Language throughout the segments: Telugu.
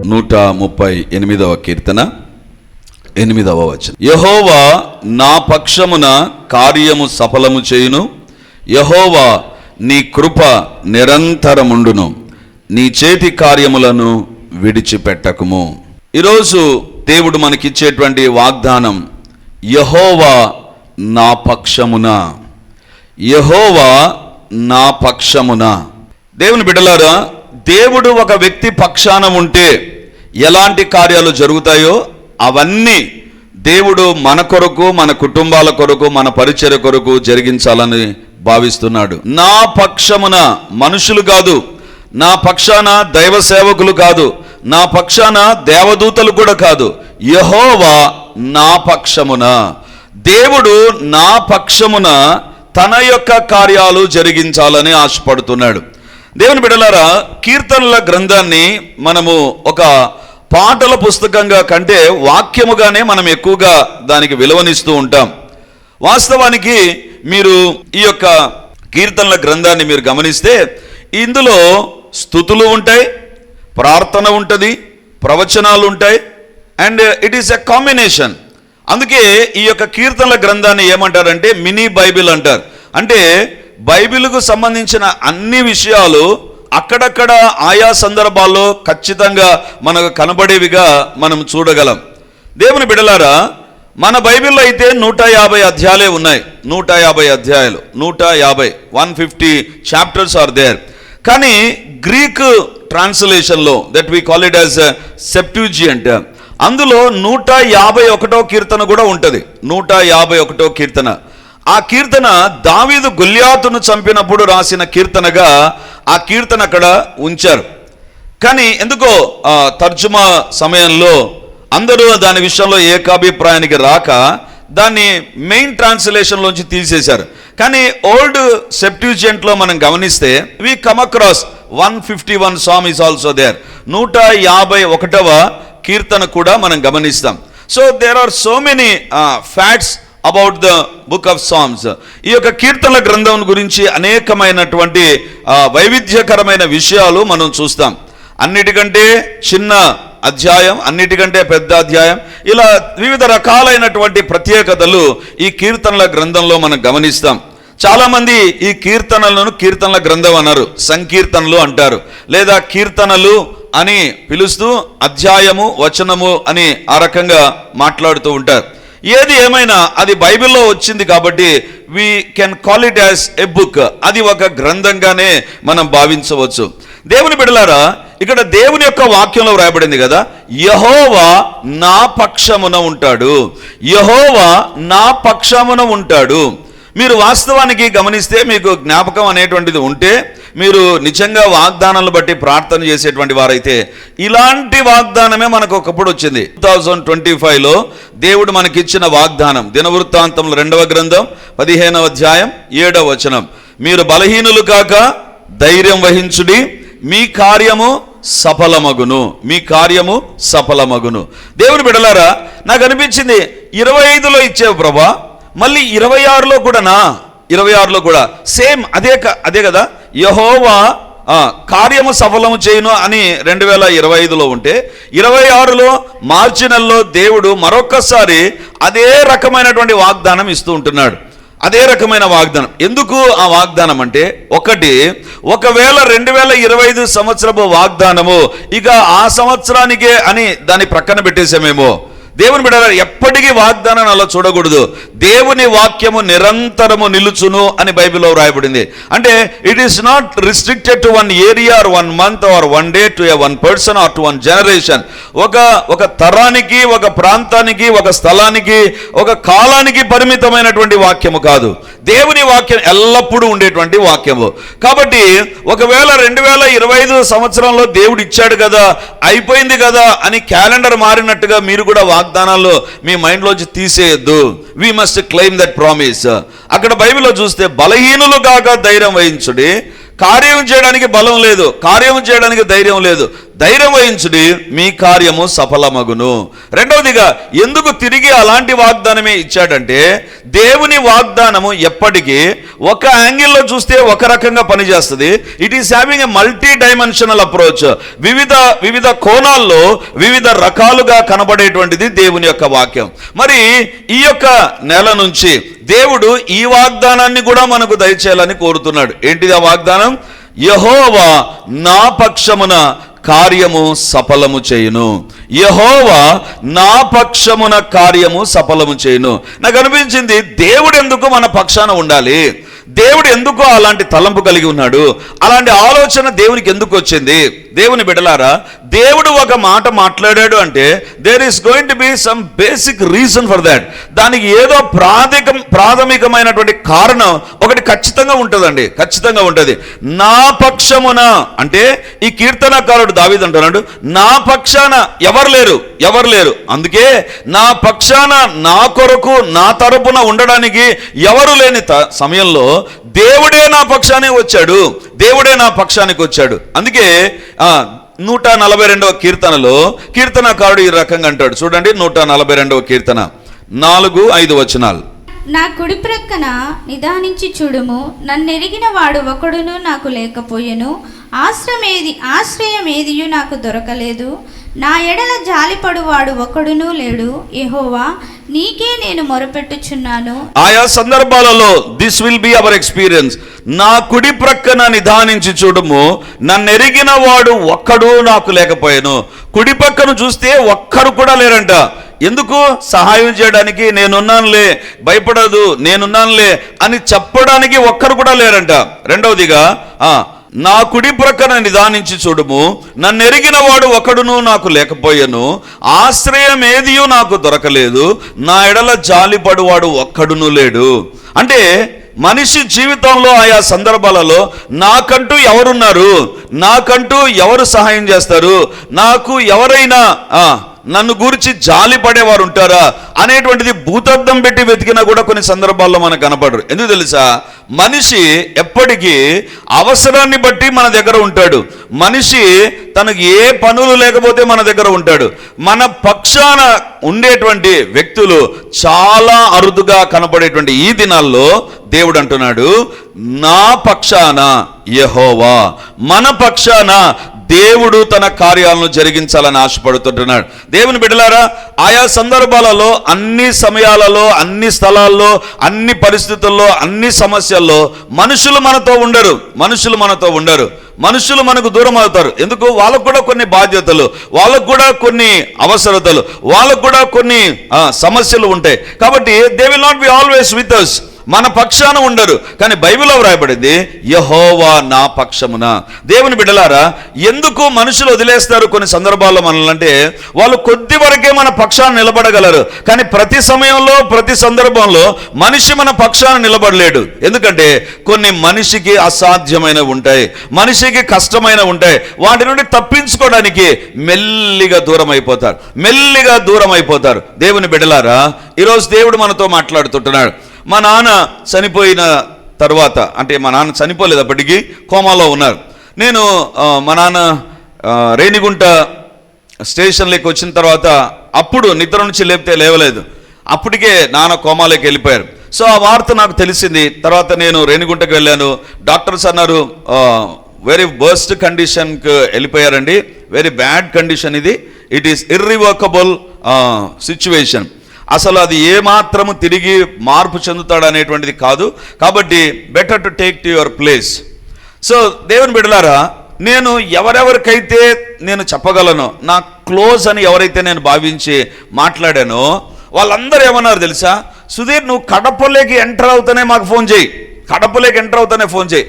138వ కీర్తన 8వ వచనం. యెహోవా నా పక్షమున కార్యము సఫలము చేయును, యెహోవా నీ కృప నిరంతరముండును, నీ చేతి కార్యములను విడిచిపెట్టకుము. ఈరోజు దేవుడు మనకిచ్చేటువంటి వాగ్దానం, యెహోవా నా పక్షమున, యెహోవా నా పక్షమున. దేవుని బిడ్డలారా, దేవుడు ఒక వ్యక్తి పక్షాన ఉంటే ఎలాంటి కార్యాలు జరుగుతాయో అవన్నీ దేవుడు మన కొరకు, మన కుటుంబాల కొరకు, మన పరిచర్య కొరకు జరిగించాలని భావిస్తున్నాడు. నా పక్షమున మనుషులు కాదు, నా పక్షాన దైవ సేవకులు కాదు, నా పక్షాన దేవదూతలు కూడా కాదు, యెహోవా నా పక్షమున. దేవుడు నా పక్షమున తన యొక్క కార్యాలు జరిగించాలని ఆశపడుతున్నాడు. దేవుని బిడ్డలారా, కీర్తనల గ్రంథాన్ని మనము ఒక పాటల పుస్తకంగా కంటే వాక్యముగానే మనం ఎక్కువగా దానికి విలువనిస్తూ ఉంటాం. వాస్తవానికి మీరు ఈ యొక్క కీర్తనల గ్రంథాన్ని మీరు గమనిస్తే ఇందులో స్తుతులు ఉంటాయి, ప్రార్థన ఉంటుంది, ప్రవచనాలు ఉంటాయి, and it is a combination. అందుకే ఈ యొక్క కీర్తనల గ్రంథాన్ని ఏమంటారంటే మినీ బైబిల్ అంటారు. అంటే బైబిల్కు సంబంధించిన అన్ని విషయాలు అక్కడక్కడ ఆయా సందర్భాల్లో ఖచ్చితంగా మనకు కనబడేవిగా మనం చూడగలం. దేవుని బిడ్డలారా, మన బైబిల్లో అయితే 150 అధ్యాయాలే ఉన్నాయి. 150 అధ్యాయాలు, 150 చాప్టర్స్ ఆర్ దేర్. కానీ గ్రీక్ ట్రాన్స్లేషన్లో, that we call it as Septuagint, అందులో 151వ కీర్తన కూడా ఉంటుంది. 151వ కీర్తన. ఆ కీర్తన దావీదు గొల్యాతును చంపినప్పుడు రాసిన కీర్తనగా ఆ కీర్తన అక్కడ ఉంచారు. కానీ ఎందుకో తర్జుమా సమయంలో అందరూ దాని విషయంలో ఏకాభిప్రాయానికి రాక దాన్ని మెయిన్ ట్రాన్స్లేషన్లోంచి తీసేశారు. కానీ ఓల్డ్ సెప్ట్యూజియంట్లో మనం గమనిస్తే we come across 151 psalm is also there. 151వ కీర్తన కూడా మనం గమనిస్తాం. So there are so many facts about the book of Psalms. ఈ యొక్క కీర్తనల గ్రంథం గురించి అనేకమైనటువంటి వైవిధ్యకరమైన విషయాలు మనం చూస్తాం. అన్నిటికంటే చిన్న అధ్యాయం, అన్నిటికంటే పెద్ద అధ్యాయం, ఇలా వివిధ రకాలైనటువంటి ప్రత్యేకతలు ఈ కీర్తనల గ్రంథంలో మనం గమనిస్తాం. చాలామంది ఈ కీర్తనలను కీర్తనల గ్రంథం అన్నారు, సంకీర్తనలు అంటారు, లేదా కీర్తనలు అని పిలుస్తూ అధ్యాయము వచనము అని ఆ రకంగా మాట్లాడుతూ ఉంటారు. ఏది ఏమైనా అది బైబిల్లో వచ్చింది కాబట్టి we can call it as a book. అది ఒక గ్రంథంగానే మనం భావించవచ్చు. దేవుని బిడ్డలారా, ఇక్కడ దేవుని యొక్క వాక్యంలో వ్రాయబడింది కదా, యెహోవా నా పక్షమున ఉంటాడు, యెహోవా నా పక్షమున ఉంటాడు. మీరు వాస్తవానికి గమనిస్తే మీకు జ్ఞాపకం అనేటువంటిది ఉంటే, మీరు నిజంగా వాగ్దానాలను బట్టి ప్రార్థన చేసేటువంటి వారైతే ఇలాంటి వాగ్దానమే మనకు ఒకప్పుడు వచ్చింది. 2025లో దేవుడు మనకిచ్చిన వాగ్దానం, దినవృత్తాంతములు 2వ గ్రంథం 15వ అధ్యాయం 7వ వచనం, మీరు బలహీనులు కాక ధైర్యం వహించుడి, మీ కార్యము సఫలమగును, మీ కార్యము సఫలమగును. దేవుని బిడ్డలారా, నాకు అనిపించింది 25లో ఇచ్చేవు ప్రభా, మళ్ళీ 26లో కూడానా? 26లో కూడా సేమ్ అదే కదా, యెహోవా కార్యము సఫలము చేయును అని 2025లో ఉంటే 26లో మార్చి నెలలో దేవుడు మరొకసారి అదే రకమైనటువంటి వాగ్దానం ఇస్తూ ఉంటున్నాడు. అదే రకమైన వాగ్దానం. ఎందుకు ఆ వాగ్దానం అంటే, ఒకవేళ 2025 సంవత్సరపు వాగ్దానము ఇక ఆ సంవత్సరానికే అని దాన్ని ప్రక్కన పెట్టేసామేమో. దేవుని బిడ్డలారా, ఎప్పటికీ వాగ్దానాన్ని అలా చూడకూడదు. దేవుని వాక్యము నిరంతరము నిలుచును అని బైబిల్లో వ్రాయబడింది. అంటే it is not restricted to 1 area or 1 month or 1 day to a 1 person or to 1 generation. ఒక తరానికి, ఒక ప్రాంతానికి, ఒక స్థలానికి, ఒక కాలానికి పరిమితమైనటువంటి వాక్యము కాదు. దేవుని వాక్యం ఎల్లప్పుడూ ఉండేటువంటి వాక్యము. కాబట్టి ఒకవేళ 2025 సంవత్సరంలో దేవుడు ఇచ్చాడు కదా, అయిపోయింది కదా అని క్యాలెండర్ మారినట్టుగా మీరు కూడా వాగ్దానాల్లో మీ మైండ్లోంచి తీసేయద్దు. We must claim that promise. అక్కడ బైబిల్లో చూస్తే బలహీనులు కాక ధైర్యం వహించుడి, కార్యం చేయడానికి బలం లేదు, కార్యం చేయడానికి ధైర్యం లేదు, ధైర్యం వహించుడి, మీ కార్యము సఫలమగును. రెండవదిగా ఎందుకు తిరిగి అలాంటి వాగ్దానమే ఇచ్చాడంటే, దేవుని వాగ్దానము ఎప్పటికీ ఒక యాంగిల్లో చూస్తే ఒక రకంగా పనిచేస్తుంది. It is having a multi dimensional approach. వివిధ కోణాల్లో వివిధ రకాలుగా కనబడేటువంటిది దేవుని యొక్క వాక్యం. మరి ఈ యొక్క నెల నుంచి దేవుడు ఈ వాగ్దానాన్ని కూడా మనకు దయచేయాలని కోరుతున్నాడు. ఏంటిది ఆ వాగ్దానం? యెహోవా నా పక్షమున కార్యము సఫలము చేయును. యెహోవా నా పక్షమున కార్యము సఫలము చేయును. నాకు అనిపించింది, దేవుడు ఎందుకు మన పక్షాన ఉండాలి? దేవుడు ఎందుకు అలాంటి తలంపు కలిగి ఉన్నాడు? అలాంటి ఆలోచన దేవునికి ఎందుకు వచ్చింది? దేవుని బిడ్డలారా, దేవుడు ఒక మాట మాట్లాడాడు అంటే there is going to be some basic reason for that. దానికి ఏదో ప్రాథమికమైనటువంటి కారణం ఒకటి ఖచ్చితంగా ఉంటుందండి, ఖచ్చితంగా ఉంటుంది. నా పక్షమున అంటే ఈ కీర్తనకారుడు దావీదు అంటున్నాడు, నా పక్షాన ఎవరు లేరు. అందుకే నా పక్షాన, నా కొరకు, నా తరపున ఉండడానికి ఎవరు లేని సమయంలో దేవుడే నా పక్షానికి వచ్చాడు. అందుకే 142వ కీర్తనలో కీర్తనకారుడు ఈ రకంగా అంటాడు. చూడండి, 142వ కీర్తన 4-5 వచనాలు. నా కుడి ప్రక్కన నిదానించి చూడుము, నన్నెరిగిన వాడు ఒకడును నాకు లేకపోయెను. ఆశ్రయమేదియు నాకు దొరకలేదు. నా ఎడల జాలిపడువాడు ఒకడును లేడు. యెహోవా, నీకే నేను మొరపెట్టుచున్నాను. ఆయా సందర్భాలలో this will be our experience. నా కుడి ప్రక్కన నిదానించి చూడుము, నన్నెరిగిన వాడు ఒక్కడు నాకు లేకపోయాను. కుడి పక్కను చూస్తే ఒక్కరు కూడా లేరంట. ఎందుకు? సహాయం చేయడానికి నేనున్నానులే, భయపడదు, నేనున్నానులే అని చెప్పడానికి ఒక్కరు కూడా లేరంట. రెండవదిగా, నా కుడి ప్రక్కన నిదానించి చూడుము, నన్నెరిగిన వాడు ఒకడును నాకు లేకపోయాను. ఆశ్రయం ఏదియూ నాకు దొరకలేదు. నా ఎడల జాలిపడువాడు ఒక్కడును లేడు. అంటే మనిషి జీవితంలో ఆయా సందర్భాలలో నాకంటూ ఎవరున్నారు, నాకంటూ ఎవరు సహాయం చేస్తారు, నాకు ఎవరైనా నన్ను గురించి జాలి పడేవారు ఉంటారా అనేటువంటిది భూతద్దం పెట్టి వెతికినా కూడా కొన్ని సందర్భాల్లో మనకు కనపడరు. ఎందుకు తెలుసా? మనిషి ఎప్పటికీ అవసరాన్ని బట్టి మన దగ్గర ఉంటాడు. మనిషి తనకు ఏ పనులు లేకపోతే మన దగ్గర ఉంటాడు. మన పక్షాన ఉండేటువంటి వ్యక్తులు చాలా అరుదుగా కనపడేటువంటి ఈ దినాల్లో దేవుడు అంటున్నాడు, నా పక్షాన యెహోవా, మన పక్షాన దేవుడు తన కార్యాలను జరిగించాలని ఆశపడుతుంటున్నాడు. దేవుని బిడ్డలారా, ఆయా సందర్భాలలో, అన్ని సమయాలలో, అన్ని స్థలాల్లో, అన్ని పరిస్థితుల్లో, అన్ని సమస్యల్లో మనుషులు మనతో ఉండరు. మనుషులు మనకు దూరం అవుతారు. ఎందుకు? వాళ్ళకు కూడా కొన్ని బాధ్యతలు, వాళ్ళకు కూడా కొన్ని అవసరతలు, వాళ్ళకు కూడా కొన్ని సమస్యలు ఉంటాయి. కాబట్టి they will not be always with us. మన పక్షాన ఉండరు. కానీ బైబిల్లో వ్రాయబడింది, యెహోవా నా పక్షమున. దేవుని బిడ్డలారా, ఎందుకు మనుషులు వదిలేస్తారు కొన్ని సందర్భాల్లో మనల్ని అంటే, వాళ్ళు కొద్ది వరకే మన పక్షాన నిలబడగలరు. కానీ ప్రతి సమయంలో, ప్రతి సందర్భంలో మనిషి మన పక్షాన నిలబడలేడు. ఎందుకంటే కొన్ని మనిషికి అసాధ్యమైనవి ఉంటాయి, మనిషికి కష్టమైన ఉంటాయి. వాటి నుండి తప్పించుకోవడానికి మెల్లిగా దూరం అయిపోతారు. దేవుని బిడ్డలారా, ఈరోజు దేవుడు మనతో మాట్లాడుతుంటున్నాడు. మా నాన్న చనిపోయిన తర్వాత, అంటే మా నాన్న చనిపోలేదు, అప్పటికి కోమాలో ఉన్నారు. నేను మా నాన్న రేణిగుంట స్టేషన్లోకి వచ్చిన తర్వాత అప్పుడు నిద్ర నుంచి లేవలేదు. అప్పటికే నాన్న కోమాలోకి వెళ్ళిపోయారు. సో ఆ వార్త నాకు తెలిసింది. తర్వాత నేను రేణిగుంటకు వెళ్ళాను. డాక్టర్స్ అన్నారు, వెరీ వర్స్ట్ కండిషన్కి వెళ్ళిపోయారండి, వెరీ బ్యాడ్ కండిషన్ ఇది, ఇట్ ఈస్ ఇర్రివోకబుల్ సిచ్యువేషన్. అసలు అది ఏమాత్రము తిరిగి మార్పు చెందుతాడు అనేటువంటిది కాదు. కాబట్టి better to take to your place. So దేవుని బిడ్డలారా, నేను ఎవరెవరికైతే నేను చెప్పగలను, నా క్లోజ్ అని ఎవరైతే నేను భావించి మాట్లాడానో వాళ్ళందరూ ఏమన్నారు తెలుసా? సుధీర్, నువ్వు కడపలోకి ఎంటర్ అవుతానే మాకు ఫోన్ చేయి,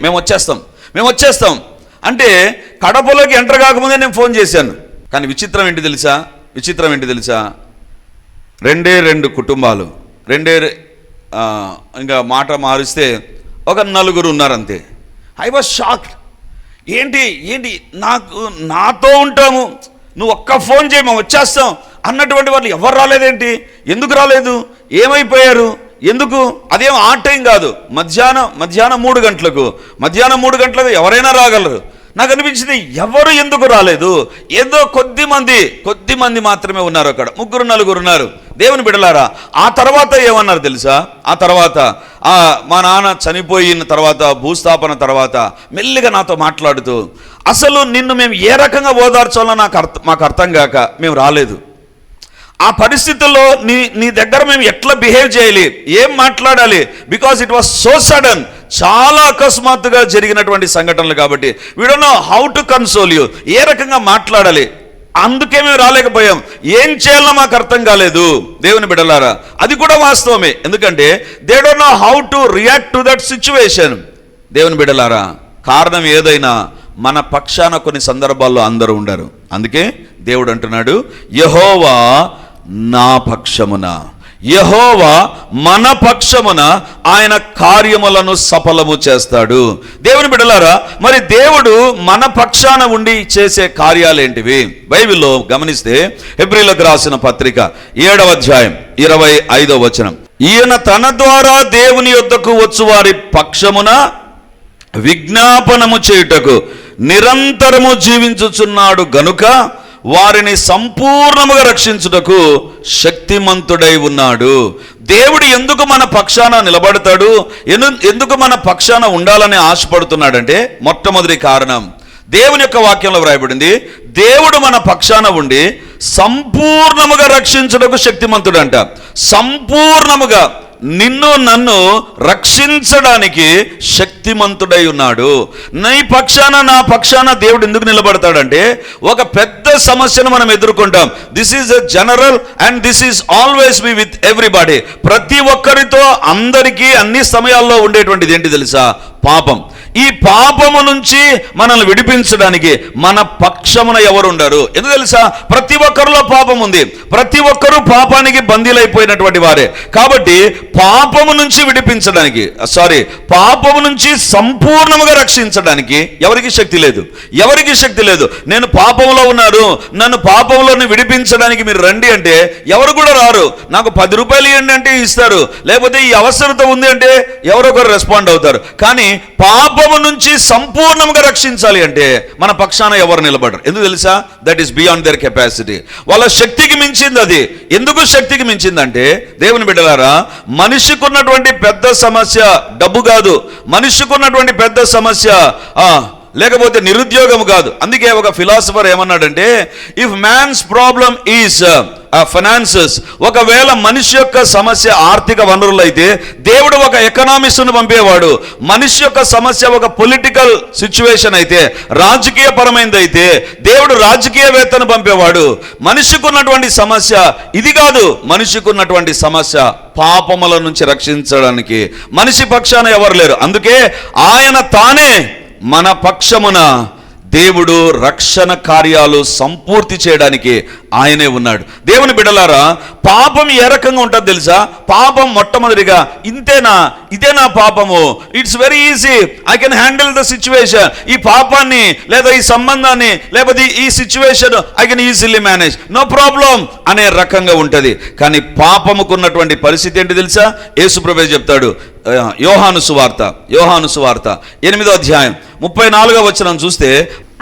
మేము వచ్చేస్తాం అంటే కడపలోకి ఎంటర్ కాకముందే నేను ఫోన్ చేశాను. కానీ విచిత్రం ఏంటి తెలుసా? 2 కుటుంబాలు, ఇంకా మాట మారిస్తే ఒక 4 ఉన్నారు అంతే. I was shocked. ఏంటి నాతో ఉంటాము, నువ్వు ఒక్క ఫోన్ చేయి మేము వచ్చేస్తాం అన్నటువంటి వాళ్ళు ఎవరు రాలేదేంటి? ఎందుకు రాలేదు? ఏమైపోయారు? ఎందుకు? అదేం ఆ టైం కాదు, మధ్యాహ్నం 3 గంటలకు ఎవరైనా రాగలరు. నాకు అనిపించింది ఎవరు ఎందుకు రాలేదు, ఏదో కొద్ది మంది మాత్రమే ఉన్నారు అక్కడ, 3-4 ఉన్నారు. దేవుని బిడ్డలారా, ఆ తర్వాత ఏమన్నారు తెలుసా? ఆ తర్వాత మా నాన్న చనిపోయిన తర్వాత, భూస్థాపన తర్వాత మెల్లిగా నాతో మాట్లాడుతూ, అసలు నిన్ను మేము ఏ రకంగా ఓదార్చాలో మాకు అర్థం కాక మేము రాలేదు. ఆ పరిస్థితుల్లో నీ దగ్గర మేము ఎట్లా బిహేవ్ చేయాలి, ఏం మాట్లాడాలి, because it was so sudden, చాలా అకస్మాత్తుగా జరిగినటువంటి సంఘటనలు కాబట్టి we don't know how to console you, ఏ రకంగా మాట్లాడాలి, అందుకే మేము రాలేకపోయాం. ఏం చేయాలో మాకు అర్థం కాలేదు. దేవుని బిడ్డలారా, అది కూడా వాస్తవమే, ఎందుకంటే they don't know how to react to that situation. దేవుని బిడ్డలారా, కారణం ఏదైనా మన పక్షాన కొన్ని సందర్భాల్లో అందరూ ఉండరు. అందుకే దేవుడు అంటున్నాడు, యెహోవా నా పక్షమున, యెహోవా మన పక్షమున ఆయన కార్యములను సఫలము చేస్తాడు. దేవుని బిడ్డలారా, మరి దేవుడు మన పక్షాన ఉండి చేసే కార్యాలేంటివి? బైబిల్లో గమనిస్తే హెబ్రీయులకు రాసిన పత్రిక 7వ అధ్యాయం 25వ వచనం, ఈయన తన ద్వారా దేవుని యొద్దకు వచ్చు వారి పక్షమున విజ్ఞాపనము చేయుటకు నిరంతరము జీవించుచున్నాడు గనుక వారిని సంపూర్ణముగా రక్షించుటకు శక్తిమంతుడై ఉన్నాడు. దేవుడు ఎందుకు మన పక్షాన నిలబడతాడు, ఎందుకు మన పక్షాన ఉండాలని ఆశపడుతున్నాడంటే మొట్టమొదటి కారణం దేవుని యొక్క వాక్యంలో వ్రాయబడింది, దేవుడు మన పక్షాన ఉండి సంపూర్ణముగా రక్షించుటకు శక్తిమంతుడంట. సంపూర్ణముగా నిన్ను నన్ను రక్షించడానికి శక్తిమంతుడై ఉన్నాడు. నీ పక్షాన నా పక్షాన దేవుడు ఎందుకు నిలబడతాడంటే, ఒక పెద్ద సమస్యను మనం ఎదుర్కొంటాం. This is a general and this is always be with everybody. ప్రతి ఒక్కరితో అందరికీ అన్ని సమయాల్లో ఉండేటువంటిది ఏంటి తెలుసా? పాపం. ఈ పాపము నుంచి మనల్ని విడిపించడానికి మన పక్షమున ఎవరు ఉండరు? ఎందుకు తెలుసా? ప్రతి ఒక్కరిలో పాపం ఉంది, ప్రతి ఒక్కరూ పాపానికి బందీలైపోయినటువంటి వారే. కాబట్టి పాపము నుంచి విడిపించడానికి, పాపము నుంచి సంపూర్ణముగా రక్షించడానికి ఎవరికి శక్తి లేదు, ఎవరికి శక్తి లేదు. నేను పాపంలో ఉన్నాను, నన్ను పాపంలోని విడిపించడానికి మీరు రండి అంటే ఎవరు కూడా రారు. నాకు 10 రూపాయలు ఇవ్వండి అంటే ఇస్తారు, లేకపోతే ఈ అవసరత ఉంది అంటే ఎవరొకరు రెస్పాండ్ అవుతారు. కానీ పాపము నుంచి సంపూర్ణంగా రక్షించాలి అంటే మన పక్షాన ఎవరు నిలబడరు. ఎందుకు తెలుసా? That is beyond there capacity. వాళ్ళ శక్తికి మించింది అది. ఎందుకు శక్తికి మించిందంటే, దేవుని బిడ్డలారా, మనిషికి ఉన్నటువంటి పెద్ద సమస్య డబ్బు కాదు, మనిషికి ఉన్నటువంటి పెద్ద సమస్య లేకపోతే నిరుద్యోగం కాదు. అందుకే ఒక ఫిలాసఫర్ ఏమన్నాడంటే, if man's problem is finances, ఒకవేళ మనిషి యొక్క సమస్య ఆర్థిక వనరులు అయితే దేవుడు ఒక ఎకనామిస్ట్ను పంపేవాడు. మనిషి యొక్క సమస్య ఒక పొలిటికల్ సిచ్యువేషన్ అయితే, రాజకీయ పరమైనది అయితే దేవుడు రాజకీయవేత్తను పంపేవాడు. మనిషికి ఉన్నటువంటి సమస్య ఇది కాదు, మనిషికి ఉన్నటువంటి సమస్య పాపముల నుంచి రక్షించడానికి మనిషి పక్షాన ఎవరు లేరు. అందుకే ఆయన తానే మన పక్షమున దేవుడు రక్షణ కార్యాలు సంపూర్తి చేయడానికి ఆయనే ఉన్నాడు. దేవుని బిడ్డలారా, పాపం ఏ రకంగా ఉంటుంది తెలుసా? పాపం మొట్టమొదటిగా ఇదేనా పాపము? It's very easy, I can handle the situation. ఈ పాపాన్ని లేదా ఈ సంబంధాన్ని లేకపోతే ఈ situation I can easily manage, no problem అనే రకంగా ఉంటుంది. కానీ పాపముకున్నటువంటి పరిస్థితి ఏంటి తెలుసా? యేసుప్రభువే చెప్తాడు. యోహాను సువార్త 8వ అధ్యాయం 34వ వచనం చూస్తే,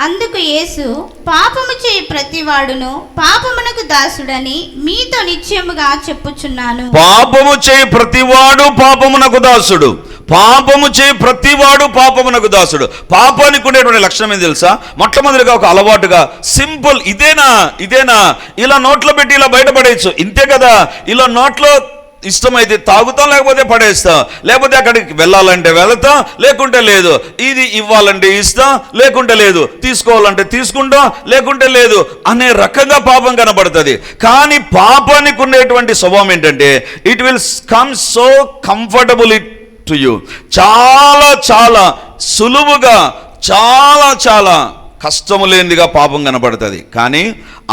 అందుకు యేసు, పాపము చేయి ప్రతివాడును పాపమునకు దాసుడని మీతో నిశ్చయముగా చెప్పుచున్నాను. పాపము చేయి ప్రతివాడు పాపమునకు దాసుడు. పాపము చేయి ప్రతివాడు పాపమునకు దాసుడు. పాపానికి ఉండేటువంటి లక్షణం ఏం తెలుసా? మొట్టమొదటిగా ఒక అలవాటుగా సింపుల్, ఇదేనా ఇలా నోట్లో పెట్టి ఇలా బయటపడేయచ్చు, ఇంతే కదా. ఇలా నోట్లో ఇష్టమైతే తాగుతాం, లేకపోతే పడేస్తాం, లేకపోతే అక్కడికి వెళ్ళాలంటే వెళతాం, లేకుంటే లేదు. ఇది ఇవ్వాలంటే ఇస్తాం, లేకుంటే లేదు. తీసుకోవాలంటే తీసుకుంటాం, లేకుంటే లేదు అనే రకంగా పాపం కనబడుతుంది. కానీ పాపానికి ఉండేటువంటి స్వభావం ఏంటంటే, it will come so comfortable to you. చాలా సులువుగా, చాలా కష్టము లేనిదిగా పాపం కనబడుతుంది. కానీ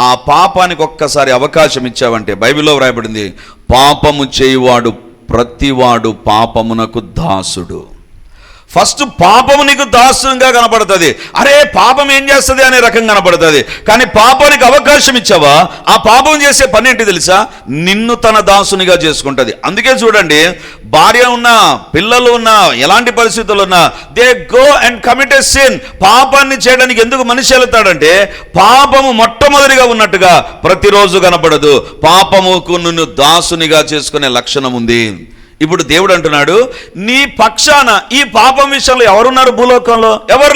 ఆ పాపానికి ఒక్కసారి అవకాశం ఇచ్చావంటే, బైబిల్లో వ్రాయబడింది, పాపము చేయువాడు ప్రతివాడు పాపమునకు దాసుడు. ఫస్ట్ పాపము నీకు దాస్యంగా కనపడుతుంది. అరే పాపం ఏం చేస్తుంది అనే రకం కనపడుతుంది. కానీ పాపానికి అవకాశం ఇచ్చావా, ఆ పాపం చేసే పని ఏంటి తెలుసా, నిన్ను తన దాసునిగా చేసుకుంటుంది. అందుకే చూడండి, భార్య ఉన్నా పిల్లలు ఉన్నా ఎలాంటి పరిస్థితులు ఉన్నా they go and commit a sin. పాపాన్ని చేయడానికి ఎందుకు మనిషి వెళ్తాడంటే పాపము మొట్టమొదటిగా ఉన్నట్టుగా ప్రతిరోజు కనపడదు. పాపముకు నిన్ను దాసునిగా చేసుకునే లక్షణం ఉంది. ఇప్పుడు దేవుడు అంటున్నాడు, నీ పక్షాన ఈ పాపం విషయంలో ఎవరున్నారు భూలోకంలో? ఎవరు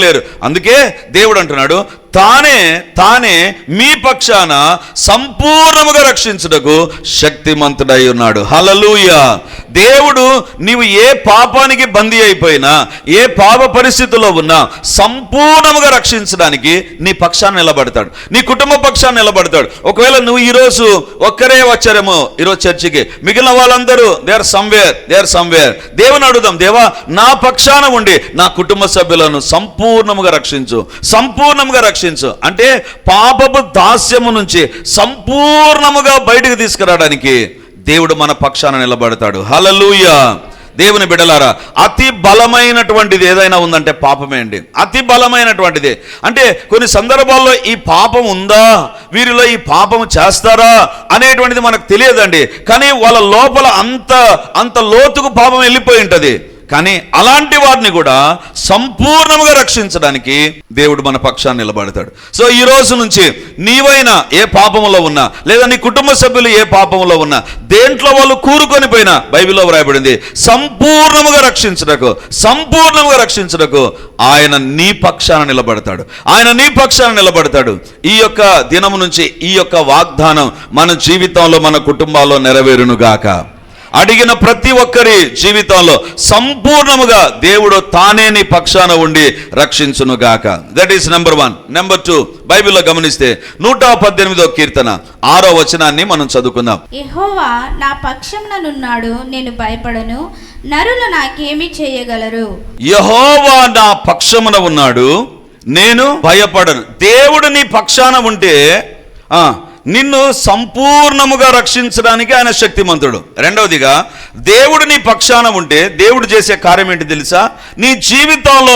లేరు. అందుకే దేవుడు అంటున్నాడు, తానే మీ పక్షాన సంపూర్ణముగా రక్షించుటకు శక్తిమంతుడై ఉన్నాడు. హల్లెలూయా. దేవుడు నీవు ఏ పాపానికి బందీ అయిపోయినా, ఏ పాప పరిస్థితుల్లో ఉన్నా సంపూర్ణముగా రక్షించడానికి నీ పక్షాన్ని నిలబడతాడు, నీ కుటుంబ పక్షాన్ని నిలబడతాడు. ఒకవేళ నువ్వు ఈరోజు ఒక్కరే వచ్చారేమో ఈరోజు చర్చికి, మిగిలిన వాళ్ళందరూ దే ఆర్ సమ్వేర్. దేవుని అడుగుదాం, దేవా నా పక్షాన ఉండి నా కుటుంబ సభ్యులను సంపూర్ణముగా రక్షించు. అంటే పాపపు దాస్యము నుంచి సంపూర్ణముగా బయటకు తీసుకురావడానికి దేవుడు మన పక్షాన నిలబడతాడు. హల్లెలూయా. దేవుని బిడ్డలారా, అతి బలమైనటువంటిది ఏదైనా ఉందంటే పాపమే అండి. అతి బలమైనటువంటిది. అంటే కొన్ని సందర్భాల్లో ఈ పాపం ఉందా, వీరిలో ఈ పాపము చేస్తారా అనేటువంటిది మనకు తెలియదండి. కానీ వాళ్ళ లోపల అంత లోతుకు పాపం వెళ్ళిపోయి ఉంటుంది. కానీ అలాంటి వారిని కూడా సంపూర్ణంగా రక్షించడానికి దేవుడు మన పక్షాన్ని నిలబడతాడు. సో ఈ రోజు నుంచి నీవైనా ఏ పాపములో ఉన్నా, లేదా నీ కుటుంబ సభ్యులు ఏ పాపములో ఉన్నా, దేంట్లో వాళ్ళు కూరుకొని పోయినా బైబిల్లో వ్రాయబడింది, సంపూర్ణముగా రక్షించుటకు ఆయన నీ పక్షాన నిలబడతాడు. ఈ యొక్క దినము నుంచి ఈ యొక్క వాగ్దానం మన జీవితంలో, మన కుటుంబాల్లో నెరవేరునుగాక. అడిగిన ప్రతి ఒక్కరి జీవితంలో సంపూర్ణముగా దేవుడు తానే నీ పక్షాన ఉండి రక్షించునుగాక. That is number 1. నెంబర్ 2, బైబిల్లో గమనిస్తే 118వ కీర్తన 6వ వచనాన్ని మనం చదువుకుందాం. యెహోవా నా పక్షముననున్నాడు, నేను భయపడను, నరులు నాకేమి చేయగలరు. యెహోవా నా పక్షమున ఉన్నాడు, నేను భయపడను. దేవుడు నీ పక్షాన ఉంటే నిన్ను సంపూర్ణముగా రక్షించడానికి ఆయన శక్తిమంతుడు. రెండవదిగా, దేవుడు నీ పక్షాన ఉంటే దేవుడు చేసే కార్యం ఏంటి తెలుసా, నీ జీవితంలో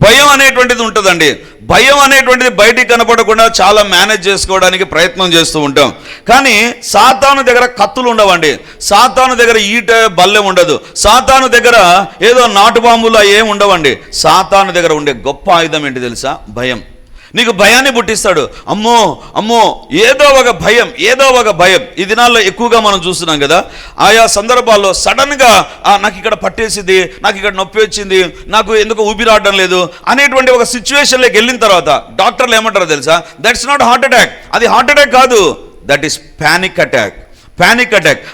భయం అనేటువంటిది ఉంటుందండి. భయం అనేటువంటిది బయటికి కనపడకుండా చాలా మేనేజ్ చేసుకోవడానికి ప్రయత్నం చేస్తూ ఉంటాం. కానీ సాతాను దగ్గర కత్తులు ఉండవండి, సాతాను దగ్గర ఈట బల్లెం ఉండదు, సాతాను దగ్గర ఏదో నాటు బాంబులు ఏం ఉండవండి. సాతాను దగ్గర ఉండే గొప్ప ఆయుధం ఏంటి తెలుసా, భయం. నీకు భయాన్ని పుట్టిస్తాడు. అమ్మో ఏదో ఒక భయం. ఈ దినాల్లో ఎక్కువగా మనం చూస్తున్నాం కదా, ఆయా సందర్భాల్లో సడన్గా నాకు ఇక్కడ పట్టేసింది, నాకు ఇక్కడ నొప్పి వచ్చింది, నాకు ఎందుకు ఊపిరాడడం లేదు అనేటువంటి ఒక సిచ్యువేషన్లోకి వెళ్ళిన తర్వాత డాక్టర్లు ఏమంటారో తెలుసా, దట్స్ నాట్ హార్ట్ అటాక్. అది హార్ట్ అటాక్ కాదు, దట్ ఈస్ పానిక్ అటాక్.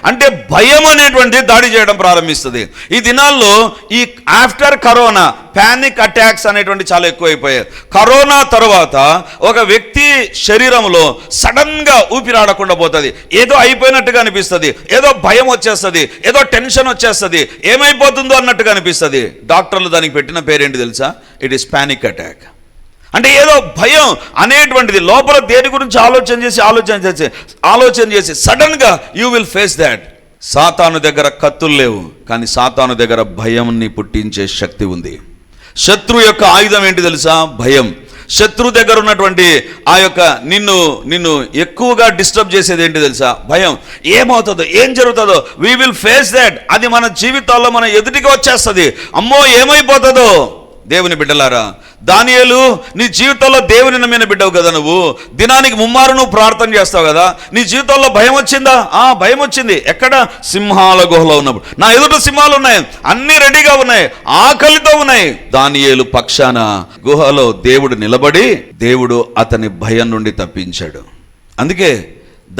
అంటే భయం అనేటువంటి దాడి చేయడం ప్రారంభిస్తుంది. ఈ దినాల్లో ఈ ఆఫ్టర్ కరోనా పానిక్ అటాక్స్ అనేటువంటి చాలా ఎక్కువైపోయాయి. కరోనా తర్వాత ఒక వ్యక్తి శరీరంలో సడన్ గా ఊపిరాడకుండా పోతుంది, ఏదో అయిపోయినట్టుగా అనిపిస్తుంది, ఏదో భయం వచ్చేస్తుంది, ఏదో టెన్షన్ వచ్చేస్తుంది, ఏమైపోతుందో అన్నట్టుగా అనిపిస్తుంది. డాక్టర్లు దానికి పెట్టిన పేరేంటి తెలుసా, ఇట్ ఈస్ పానిక్ అటాక్. అంటే ఏదో భయం అనేటువంటిది లోపల దేని గురించి ఆలోచన చేసి సడన్ గా యూ విల్ ఫేస్ దాట్. సాతాను దగ్గర కత్తులు లేవు, కానీ సాతాను దగ్గర భయంని పుట్టించే శక్తి ఉంది. శత్రు యొక్క ఆయుధం ఏంటి తెలుసా, భయం. శత్రు దగ్గర ఉన్నటువంటి ఆ యొక్క నిన్ను ఎక్కువగా డిస్టర్బ్ చేసేది ఏంటి తెలుసా, భయం. ఏమవుతుందో, ఏం జరుగుతుందో, వీ విల్ ఫేస్ దాట్. అది మన జీవితాల్లో మన ఎదుటికి వచ్చేస్తుంది. అమ్మో ఏమైపోతుందో. దేవుని బిడ్డలారా, దానియేలు నీ జీవితంలో దేవుని నమ్మిన బిడ్డవు కదా, నువ్వు దినానికి 3 మారు నువ్వు ప్రార్థన చేస్తావు కదా, నీ జీవితంలో భయం వచ్చిందా? భయం వచ్చింది. ఎక్కడ? సింహాల గుహలో ఉన్నప్పుడు. నా ఎదుట సింహాలు ఉన్నాయి, అన్ని రెడీగా ఉన్నాయి, ఆకలితో ఉన్నాయి. దానియేలు పక్షాన గుహలో దేవుడు నిలబడి దేవుడు అతని భయం నుండి తప్పించాడు. అందుకే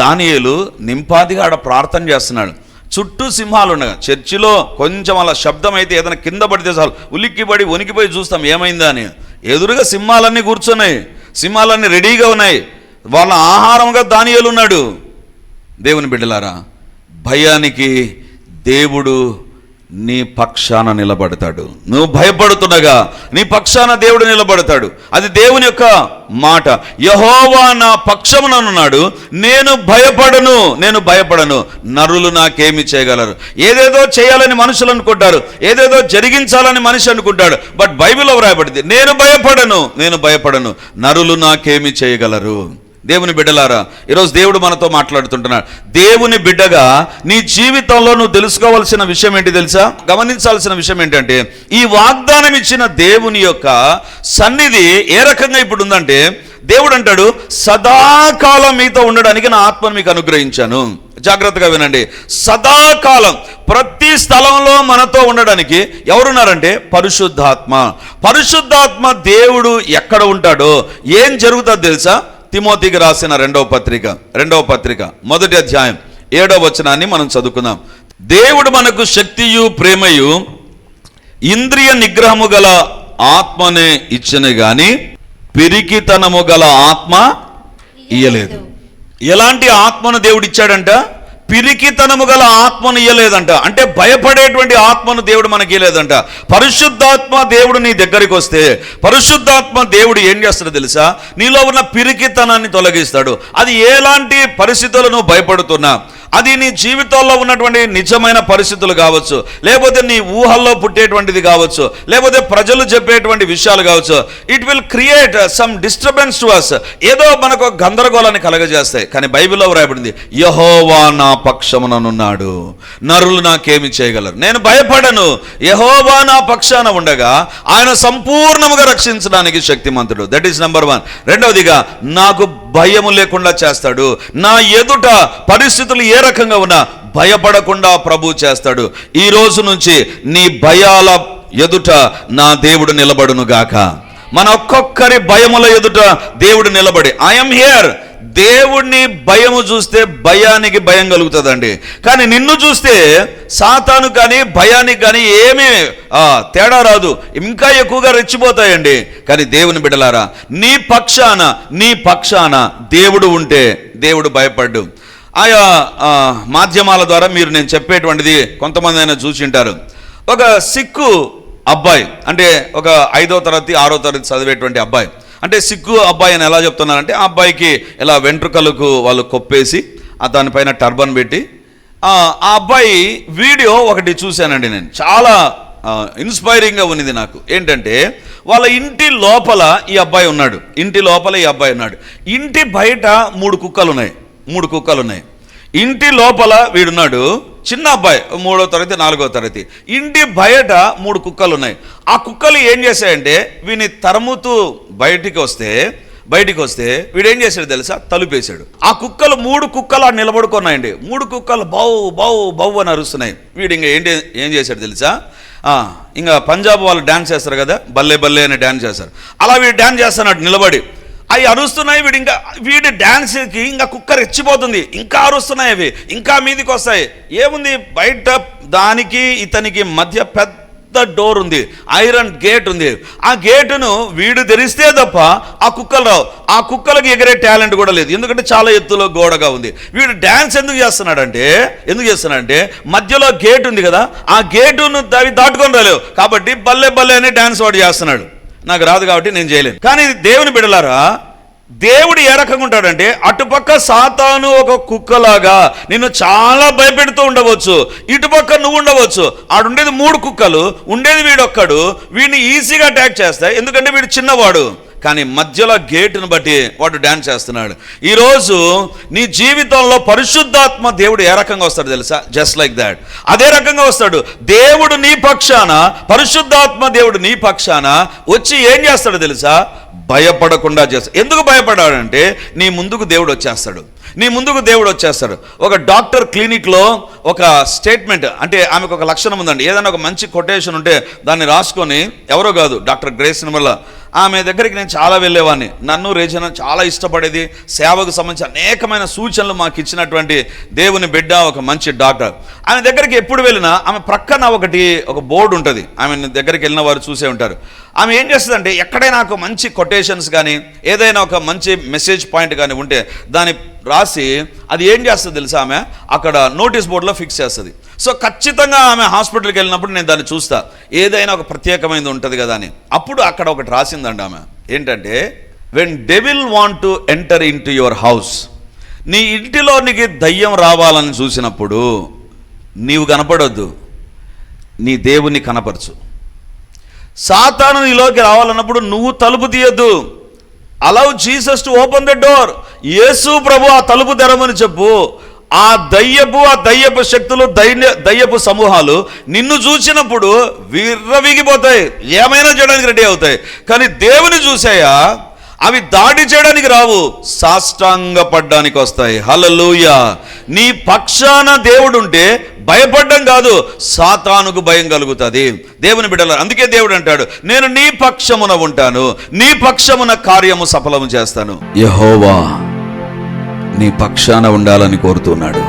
దానియేలు నింపాదిగా ఆడ ప్రార్థన చేస్తున్నాడు. చుట్టూ సింహాలు ఉండగా, చర్చిలో కొంచెం అలా శబ్దం అయితే ఏదైనా కింద పడితే చాలు ఉలిక్కిపడి వణికిపోయి చూస్తాం ఏమైందా అని. ఎదురుగా సింహాలన్నీ కూర్చున్నాయి, సింహాలన్నీ రెడీగా ఉన్నాయి, వాళ్ళ ఆహారంగా దానియేలు ఉన్నాడు. దేవుని బిడ్డలారా, భయానికి దేవుడు నీ పక్షాన నిలబడతాడు. నువ్వు భయపడుతుండగా నీ పక్షాన దేవుడు నిలబడతాడు. అది దేవుని యొక్క మాట. యెహోవా నా పక్షముననున్నాడు, నేను భయపడను, నరులు నాకేమి చేయగలరు. ఏదేదో చేయాలని మనుషులు అనుకుంటారు, ఏదేదో జరిగించాలని మనిషి అనుకుంటాడు. బట్ బైబిల్లో వ్రాయబడింది, నేను భయపడను, నరులు నాకేమి చేయగలరు. దేవుని బిడ్డలారా, ఈరోజు దేవుడు మనతో మాట్లాడుతుంటున్నాడు. దేవుని బిడ్డగా నీ జీవితంలో నువ్వు తెలుసుకోవాల్సిన విషయం ఏంటి తెలుసా? గమనించాల్సిన విషయం ఏంటంటే, ఈ వాగ్దానం ఇచ్చిన దేవుని యొక్క సన్నిధి ఏ రకంగా ఇప్పుడు ఉందంటే, దేవుడు అంటాడు, సదాకాలం మీతో ఉండడానికి నా ఆత్మను మీకు అనుగ్రహించాను. జాగ్రత్తగా వినండి. సదాకాలం ప్రతి స్థలంలో మనతో ఉండడానికి ఎవరున్నారంటే పరిశుద్ధాత్మ దేవుడు ఎక్కడ ఉంటాడో ఏం జరుగుతుందో తెలుసా? తిమోతికి రాసిన రెండవ పత్రిక 1వ అధ్యాయం 7వ వచనాన్ని మనం చదువుకుందాం. దేవుడు మనకు శక్తియు ప్రేమయు ఇంద్రియ నిగ్రహము గల ఆత్మనే ఇచ్చను గాని పిరికితనము గల ఆత్మ ఇయ్యలేదు. ఎలాంటి ఆత్మను దేవుడు ఇచ్చాడంట? పిరికితనము గల ఆత్మను ఇయ్యలేదంట. అంటే భయపడేటువంటి ఆత్మను దేవుడు మనకి ఇయ్యలేదంట. పరిశుద్ధాత్మ దేవుడు నీ దగ్గరికి వస్తే పరిశుద్ధాత్మ దేవుడు ఏం చేస్తాడో తెలుసా? నీలో ఉన్న పిరికితనాన్ని తొలగిస్తాడు. అది ఎలాంటి పరిస్థితుల్లో నువ్వు భయపడుతున్నా, అది నీ జీవితంలో ఉన్నటువంటి నిజమైన పరిస్థితులు కావచ్చు, లేకపోతే నీ ఊహల్లో పుట్టేటువంటిది కావచ్చు, లేకపోతే ప్రజలు చెప్పేటువంటి విషయాలు కావచ్చు. It will create some disturbance to us. ఏదో మనకు గందరగోళాన్ని కలగజేస్తాయి. కానీ బైబిల్లో వ్రాయబడింది, యెహోవా నా పక్షముననున్నాడు, నరులు నాకేమి చేయగలరు. నేను భయపడను, యెహోవా నా పక్షాన ఉండగా ఆయన సంపూర్ణముగా రక్షించడానికి శక్తిమంతుడు. That is number 1. రెండవదిగా, నాకు భయము లేకుండా చేస్తాడు. నా ఎదుట పరిస్థితులు ఏ రకంగా ఉన్నా భయపడకుండా ప్రభు చేస్తాడు. ఈ రోజు నుంచి నీ భయాల ఎదుట నా దేవుడు నిలబడును గాక. మన ఒక్కొక్కరి భయముల ఎదుట దేవుడు నిలబడి, ఐఎమ్ హియర్. దేవుడిని భయము చూస్తే భయానికి భయం కలుగుతుందండి. కానీ నిన్ను చూస్తే సాతాను కానీ భయానికి కానీ ఏమీ తేడా రాదు, ఇంకా ఎక్కువగా రెచ్చిపోతాయండి. కానీ దేవుని బిడ్డలారా, నీ పక్షాన దేవుడు ఉంటే దేవుడు భయపడ్డు. ఆయా మాధ్యమాల ద్వారా మీరు నేను చెప్పేటువంటిది కొంతమంది అయినా చూసింటారు. ఒక సిక్కు అబ్బాయి, అంటే ఒక 5వ తరగతి 6వ తరగతి చదివేటువంటి అబ్బాయి, అంటే సిక్కు అబ్బాయి అని ఎలా చెప్తున్నారంటే, ఆ అబ్బాయికి ఇలా వెంట్రుకలకు వాళ్ళు కొప్పేసి దానిపైన టర్బన్ పెట్టి, ఆ అబ్బాయి వీడియో ఒకటి చూశానండి నేను. చాలా ఇన్స్పైరింగ్గా ఉన్నది నాకు. ఏంటంటే, వాళ్ళ ఇంటి లోపల ఈ అబ్బాయి ఉన్నాడు. ఇంటి బయట 3 కుక్కలు ఉన్నాయి. ఇంటి లోపల వీడున్నాడు, చిన్న అబ్బాయి, 3వ తరగతి 4వ తరగతి. ఇంటి బయట 3 కుక్కలు ఉన్నాయి. ఆ కుక్కలు ఏం చేశాయంటే, వీని తరుముతూ బయటికి వస్తే వీడు ఏం చేశాడు తెలుసా? తలుపేశాడు. ఆ కుక్కలు 3 కుక్కలు నిలబడుకున్నాయండి. 3 కుక్కలు బౌ బౌ బౌ అని అరుస్తున్నాయి. వీడు ఇంకా ఏం చేశాడు తెలుసా? ఇంకా పంజాబ్ వాళ్ళు డ్యాన్స్ చేస్తారు కదా, బల్లే బల్లే అని డ్యాన్స్ చేస్తారు. అలా వీడు డ్యాన్స్ చేస్తున్నాడు నిలబడి. అవి అరుస్తున్నాయి. వీడి డ్యాన్స్కి ఇంకా కుక్క రెచ్చిపోతుంది. ఇంకా అరుస్తున్నాయి అవి, ఇంకా మీదికి వస్తాయి. ఏముంది, బయట దానికి ఇతనికి మధ్య పెద్ద డోర్ ఉంది, ఐరన్ గేట్ ఉంది. ఆ గేటును వీడు తెరిస్తే తప్ప ఆ కుక్కలు రావు. ఆ కుక్కలకి ఎగిరే టాలెంట్ కూడా లేదు, ఎందుకంటే చాలా ఎత్తులో గోడగా ఉంది. వీడు డ్యాన్స్ ఎందుకు చేస్తున్నాడంటే మధ్యలో గేట్ ఉంది కదా, ఆ గేటును అవి దాటుకొని రాలేవు కాబట్టి బల్లే బల్లే అని డ్యాన్స్ వాడు చేస్తున్నాడు. నాకు రాదు కాబట్టి నేను చేయలేను. కానీ దేవుని బిడ్డలారా, దేవుడు ఏ రకంగా ఉంటాడంటే, అటుపక్క సాతాను ఒక కుక్కలాగా నిన్ను చాలా భయపెడుతూ ఉండవచ్చు, ఇటుపక్క నువ్వు ఉండవచ్చు. ఆడుండేది 3 కుక్కలు, ఉండేది వీడొక్కడు. వీడిని ఈజీగా అటాక్ చేస్తాయి, ఎందుకంటే వీడు చిన్నవాడు. కానీ మధ్యలో గేటును బట్టి వాడు డ్యాన్స్ చేస్తున్నాడు. ఈరోజు నీ జీవితంలో పరిశుద్ధాత్మ దేవుడు ఏ రకంగా వస్తాడు తెలుసా? Just like that. అదే రకంగా వస్తాడు. దేవుడు నీ పక్షాన, పరిశుద్ధాత్మ దేవుడు నీ పక్షాన వచ్చి ఏం చేస్తాడు తెలుసా? భయపడకుండా చేస్తాడు. ఎందుకు భయపడాడంటే, నీ ముందుకు దేవుడు వచ్చేస్తాడు. ఒక డాక్టర్ క్లినిక్లో ఒక స్టేట్మెంట్, అంటే ఆమెకు ఒక లక్షణం ఉందండి. ఏదైనా ఒక మంచి కొటేషన్ ఉంటే దాన్ని రాసుకొని, ఎవరో కాదు, డాక్టర్ గ్రేస్ నిర్మల, ఆమె దగ్గరికి నేను చాలా వెళ్ళేవాడిని. నన్ను రేజన చాలా ఇష్టపడేది. సేవకు సంబంధించి అనేకమైన సూచనలు మాకు ఇచ్చినటువంటి దేవుని బిడ్డ, ఒక మంచి డాక్టర్. ఆమె దగ్గరికి ఎప్పుడు వెళ్ళినా ఆమె ప్రక్కన ఒక బోర్డు ఉంటుంది. ఆమె దగ్గరికి వెళ్ళిన వారు చూసే ఉంటారు. ఆమె ఏం చేస్తుందంటే, ఎక్కడైనా ఒక మంచి కొటేషన్స్ కానీ ఏదైనా ఒక మంచి మెసేజ్ పాయింట్ కానీ ఉంటే దాన్ని రాసి అది ఏం చేస్తుంది తెలుసా? ఆమె అక్కడ నోటీస్ బోర్డులో ఫిక్స్ చేస్తుంది. సో ఖచ్చితంగా ఆమె హాస్పిటల్కి వెళ్ళినప్పుడు నేను దాన్ని చూస్తా, ఏదైనా ఒక ప్రత్యేకమైనది ఉంటుంది కదా అని. అప్పుడు అక్కడ ఒకటి రాసిందండి ఆమె, ఏంటంటే when devil want to enter in to your house, నీ ఇంటిలోనికి దయ్యం రావాలని చూసినప్పుడు నీవు కనపడొద్దు, నీ దేవుని కనపరచు. సాతాను నీలోకి రావాలన్నప్పుడు నువ్వు తలుపు తీయొద్దు, allow Jesus to open the door. యేసు ప్రభు ఆ తలుపు తెరమని చెప్పు. ఆ దయ్యపు శక్తులు, దయ్యపు సమూహాలు నిన్ను చూసినప్పుడు విర్రవీగిపోతాయి, ఏమైనా చేయడానికి రెడీ అవుతాయి. కానీ దేవుని చూసాయా, అవి దాడి చేయడానికి రావు, సాష్టాంగపడ్డానికి వస్తాయి. హల్లెలూయా. నీ పక్షాన దేవుడు ఉంటే భయపడ్డం కాదు, సాతానుకు భయం కలుగుతుంది. దేవుని బిడ్డల, అందుకే దేవుడు అంటాడు, నేను నీ పక్షమున ఉంటాను, నీ పక్షమున కార్యము సఫలము చేస్తాను. యెహోవా నీ పక్షాన ఉండాలని కోరుతున్నాడు.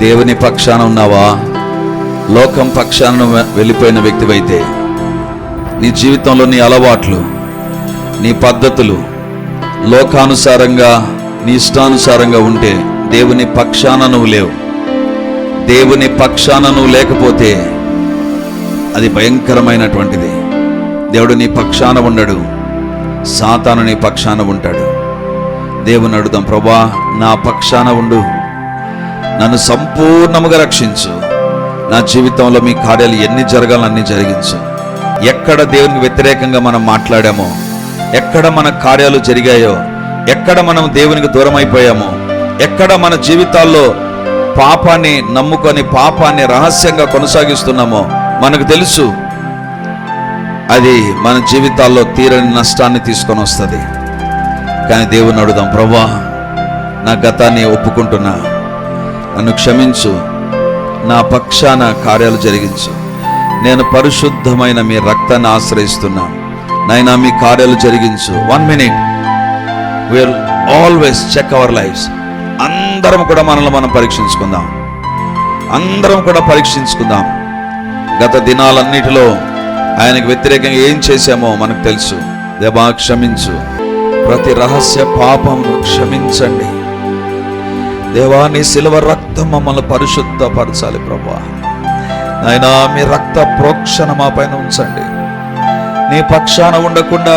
దేవుని పక్షాన ఉన్నావా? లోకం పక్షాన వెళ్ళిపోయిన వ్యక్తివైతే నీ జీవితంలో నీ అలవాట్లు, నీ పద్ధతులు లోకానుసారంగా, నీ ఇష్టానుసారంగా ఉంటే దేవుని పక్షాన నువ్వు లేవు. దేవుని పక్షాన నువ్వు లేకపోతే అది భయంకరమైనటువంటిది. దేవుడు నీ పక్షాన ఉండడు, సాతాను నీ పక్షాన ఉంటాడు. దేవుని అడుగుదాం, ప్రభా నా పక్షాన ఉండు, నన్ను సంపూర్ణముగా రక్షించు, నా జీవితంలో మీ కార్యాలు ఎన్ని జరగాలని అన్ని జరిగించు. ఎక్కడ దేవునికి వ్యతిరేకంగా మనం మాట్లాడామో, ఎక్కడ మన కార్యాలు జరిగాయో, ఎక్కడ మనం దేవునికి దూరం అయిపోయామో, ఎక్కడ మన జీవితాల్లో పాపాన్ని నమ్ముకొని పాపాన్ని రహస్యంగా కొనసాగిస్తున్నామో మనకు తెలుసు, అది మన జీవితాల్లో తీరని నష్టాన్ని తీసుకొని వస్తుంది. కానీ దేవుని అడుగుదాం, ప్రభువా నా గతాన్ని ఒప్పుకుంటున్నా, నన్ను క్షమించు, నా పక్షాన కార్యాలు జరిగించు, నేను పరిశుద్ధమైన మీ రక్తాన్ని ఆశ్రయిస్తున్నాను, నైనా మీ కార్యాలు జరిగించు. 1 minute, will always check our lives. అందరం కూడా మనల్ని మనం పరీక్షించుకుందాం, అందరం కూడా పరీక్షించుకుందాం. గత దినాలన్నిటిలో ఆయనకు వ్యతిరేకంగా ఏం చేశామో మనకు తెలుసు. దేవా క్షమించు, ప్రతి రహస్య పాపమును క్షమించండి. దేవా నీ శిలువ రక్తం మమ్మల్ని పరిశుద్ధపరచాలి ప్రభువా. నాయనా మీ రక్త ప్రోక్షణ మా పైన ఉంచండి. నీ పక్షాన ఉండకుండా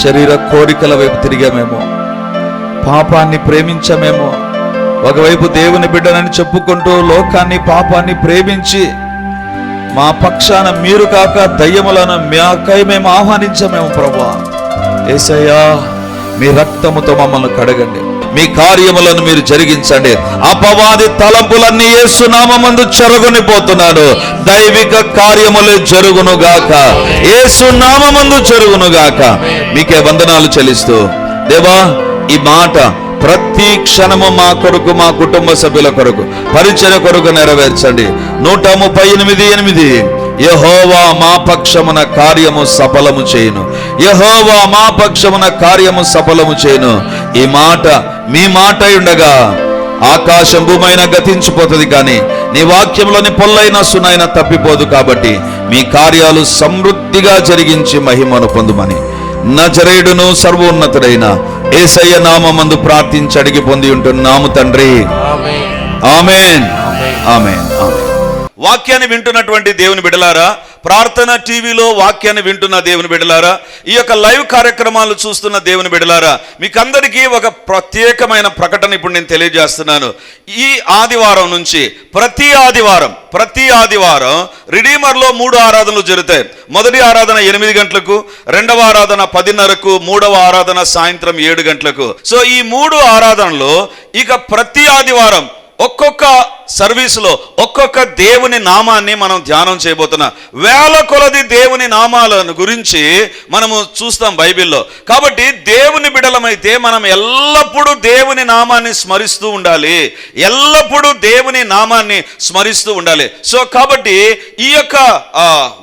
శరీర కోరికల వైపు తిరిగామేమో, పాపాన్ని ప్రేమించమేమో, ఒకవైపు దేవుని బిడ్డనని చెప్పుకుంటూ లోకాన్ని పాపాన్ని ప్రేమించి మా పక్షాన మీరు కాక దయ్యములను మాకై మేము ఆహ్వానించమేమో. ప్రభువా యేసయ్యా మీ రక్తముతో మమ్మల్ని కడగండి, మీ కార్యములను మీరు జరిగించండి. అపవాది తలంపులన్నీ యేసు నామమందు చెరగొని పోతున్నాడు. దైవిక కార్యములు జరుగునుగాక, యేసు నామమందు జరుగునుగాక. మీకే వందనాలు చెల్లిస్తూ దేవా ఈ మాట ప్రతి క్షణము మా కొరకు, మా కుటుంబ సభ్యుల కొరకు, పరిచర్య కొరకు నెరవేర్చండి. 138:8 యెహోవా మా పక్షమున కార్యము సఫలము చేయును, యెహోవా మా పక్షమున కార్యము సఫలము చేయును. ఈ మాట మీ మాట ఉండగా ఆకాశం భూమైనా గతించిపోతుంది, కానీ నీ వాక్యంలోని పొల్లైన సునైన తప్పిపోదు. కాబట్టి మీ కార్యాలు సమృద్ధిగా జరిగించి మహిమను పొందుమని నజరేయుడును సర్వోన్నతుడైన యేసయ్య నామమందు ప్రార్థించి అడిగి పొంది ఉంటున్నాము తండ్రి. ఆమేన్, ఆమేన్, ఆమేన్. వాక్యాన్ని వింటున్నటువంటి దేవుని బిడ్డలారా, ప్రార్థన టీవీలో వాక్యాన్ని వింటున్న దేవుని బిడ్డలారా, ఈ యొక్క లైవ్ కార్యక్రమాలు చూస్తున్న దేవుని బిడ్డలారా, మీకందరికీ ఒక ప్రత్యేకమైన ప్రకటన ఇప్పుడు నేను తెలియజేస్తున్నాను. ఈ ఆదివారం నుంచి ప్రతి ఆదివారం రిడీమర్లో 3 ఆరాధనలు జరుగుతాయి. మొదటి ఆరాధన 8 గంటలకు, రెండవ ఆరాధన 10:30కు, మూడవ ఆరాధన సాయంత్రం 7 గంటలకు. సో ఈ 3 ఆరాధనలో ఇక ప్రతి ఆదివారం ఒక్కొక్క సర్వీసులో ఒక్కొక్క దేవుని నామాన్ని మనం ధ్యానం చేయబోతున్నాం. వేల కొలది దేవుని నామాలను గురించి మనము చూస్తాం బైబిల్లో. కాబట్టి దేవుని బిడలమైతే మనం ఎల్లప్పుడూ దేవుని నామాన్ని స్మరిస్తూ ఉండాలి, ఎల్లప్పుడూ దేవుని నామాన్ని స్మరిస్తూ ఉండాలి. సో కాబట్టి ఈ యొక్క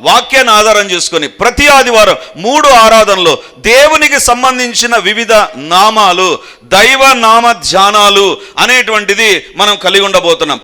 వాక్యాన్ని ఆధారం చేసుకొని ప్రతి ఆదివారం 3 ఆరాధనలో దేవునికి సంబంధించిన వివిధ నామాలు, దైవ నామ ధ్యానాలు అనేటువంటిది మనం కలిగి ఉండబోతున్నాం.